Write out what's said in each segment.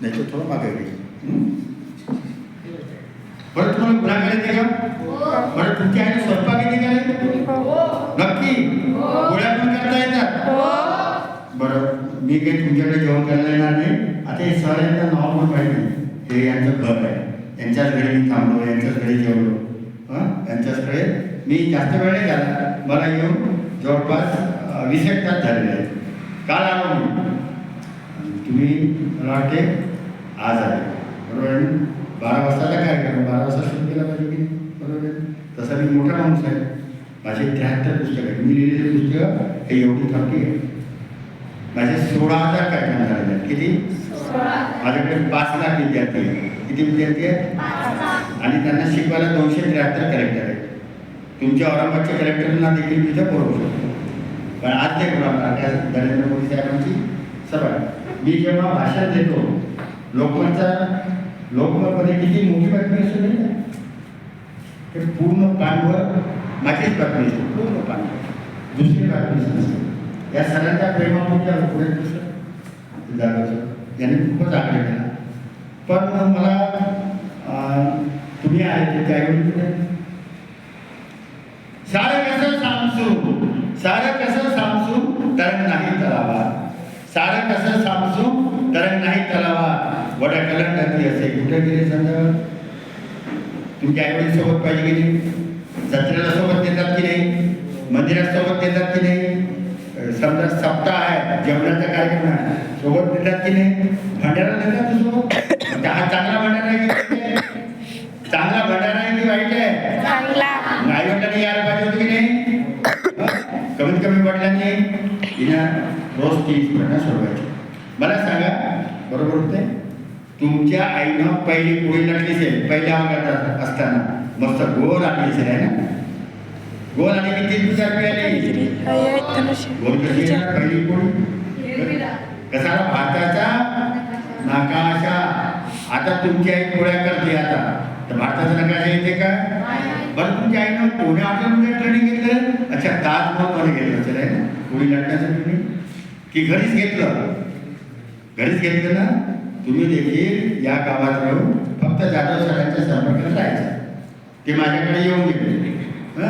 नाही तर थोडं मागे घ्यायचं. बरं तुम्हाला गुन्हा करायचे का? बरं तुमची आई स्वयंपाक येते का नाही? नक्की गोळ्या पण करता येतात? बरं मी काही तुमच्याकडे जेवण करायला येणार नाही. आता हे सर यांचं नाव पण पाहिजे. हे यांचं घर आहे, यांच्याच घरी मी थांबलो, यांच्याच घरी जेवलो, यांच्याचकडे मी जास्त वेळ नाही झाला, मला येऊन जवळपास 20 तास झालेले आहेत. काल आलो मी, तुम्ही मला वाटते आज आले बरोबर आहे. 12 वाजताचा कार्यक्रम 12 वाजता सुरू केला पाहिजे की नाही बरोबर आहे. तसा मी मोठा माणूस आहे, माझे 73 पुस्तक आहेत. मी लिहिलेले पुस्तकं हे एवढी थोडी आहे. माझे 16,000 कार्यक्रम झालेले आहेत. किती? माझ्याकडे 5 लाख विद्यार्थी आहेत. किती विद्यार्थी आहेत? आणि त्यांना शिकवायला 273 कलेक्टर आहेत. तुमच्या औरंगाबादच्या कलेक्टरना देखील मी इथं बोलवू शकतो. पण आज ते नरेंद्र मोदी साहेबांची सभा. मी जेव्हा भाषण देतो लोकमतमध्ये किती मोठी बातमी असते नाही का? हे पूर्ण पानवर माझीच बातमी असते, पूर्ण पानवर, दुसरी बातमी नसते. या सगळ्यांच्या प्रेमामध्ये पुढे दुसरं जागाचं यांनी खूपच आग्रह केला. पण मला तुम्ही आले ते त्यावेळी सारं कसं सामसू तरंग नाही तलावा, सारं कसं सामसू तरंग नाही तलावा, वड्या कलंडातली असे कुठे गेले समजा. तुमच्या आईवडील सोबत पाहिजे की नाही? जत्रेला सोबत देतात की नाही? मंदिरात सोबत देतात की नाही? समजा सप्ताह आहे, जेवणाचा कार्यक्रम आहे, सोबत देतात की नाही? भंडारा देतात सोबत. हा चांगला भंडारा आहे की चांगला भंडारा आहे की वाईट आहे? चांगला. आई वडिलांनी यायला पाहिजे होतं की नाही? कमीत कमी वडिलांनी हिना रोज 30 प्रश्न सोडवायचे. मला सांगा बरोबर होते? तुमच्या आईनं पहिली पोळी लाटली असेल पहिल्या वर्गात असताना, मस्त गोल आली असेल आहे ना? गोल आली की 3 रुपये आली. गोल कशी येणार पहिली पोळी? कसा भारताचा नकाशा. आता तुमची आई पोळ्या करते आता, तर भारताचा नकाशा येते का? बरं तुमच्या आईनं कोण्या हॉटेलमध्ये ट्रेनिंग घेतलं? अच्छा ताजमहलमध्ये घेतलं असेल आहे ना पोळी लाटण्याचं ट्रेनिंग, की घरीच घेतलं? घरीच घेतलं ना. तुम्ही देखील या गावात राहून फक्त जाधव सरांच्या संपर्कात राहायचं. ते माझ्याकडे येऊन गेले.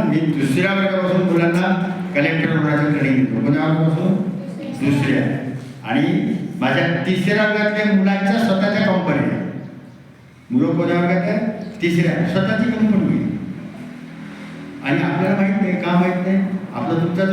मी 2ऱ्या वर्गापासून मुलांना कलेक्टर होण्याचं ट्रेनिंग घेतो. कोण्या वर्गापासून? 2ऱ्या. आणि माझ्या 3ऱ्या वर्गातल्या मुलांच्या स्वतःच्या कंपन्या. मुलं कोण्या वर्गात आहे? 3ऱ्या. स्वतःची कंपनी. आणि आपल्याला माहित नाही का? माहित नाही आपलं तुमचा